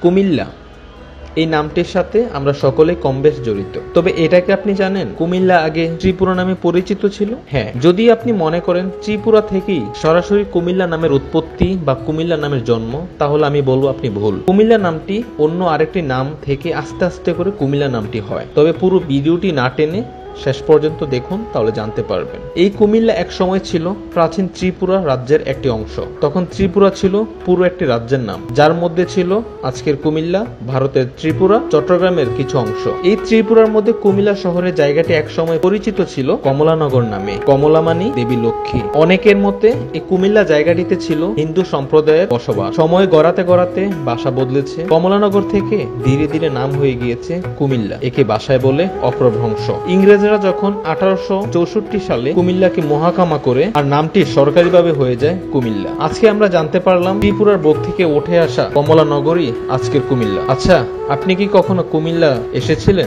কুমিল্লা এই নামটির সাথে আমরা সকলে কমবেশ জড়িত। তবে এটা কি আপনি জানেন কুমিল্লা আগে ত্রিপুরা নামে পরিচিত ছিল? হ্যাঁ, যদি আপনি মনে করেন ত্রিপুরা থেকেই সরাসরি কুমিল্লা নামের উৎপত্তি বা কুমিল্লা নামের জন্ম, তাহলে আমি বলবো আপনি ভুল। কুমিল্লা নামটি অন্য আরেকটি নাম থেকে আস্তে আস্তে করে কুমিল্লা নামটি হয়। তবে পুরো ভিডিওটি না টেনে শেষ পর্যন্ত দেখুন, তাহলে জানতে পারবেন। এই কুমিল্লা এক সময় ছিল প্রাচীন ত্রিপুরা রাজ্যের একটি অংশ। তখন ত্রিপুরা ছিল পুরো একটি রাজ্যের নাম, যার মধ্যে ছিল আজকের কুমিল্লা, ভারতের ত্রিপুরা, চট্টগ্রামের কিছু অংশ। এই ত্রিপুরার মধ্যে কুমিল্লা শহরের জায়গাটি এক সময় পরিচিত ছিল কমলানগর নামে। কমলা মানি দেবী লক্ষ্মী। অনেকের মতে এই কুমিল্লা জায়গাটিতে ছিল হিন্দু সম্প্রদায়ের বসবাস। সময় গড়াতে গড়াতে ভাষা বদলেছে। কমলানগর থেকে ধীরে ধীরে নাম হয়ে গিয়েছে কুমিল্লা। একে ভাষায় বলে অপ্রভ্রংশ। ইংরেজরা যখন 1864 সালে কুমিল্লাকে মহাকামা করে আর নামটি সরকারিভাবে হয়ে যায় কুমিল্লা। আজকে আমরা জানতে পারলাম ত্রিপুরার বুক থেকে উঠে আসা কমলানগরই আজকের কুমিল্লা। আচ্ছা, আপনি কি কখনো কুমিল্লা এসেছিলেন?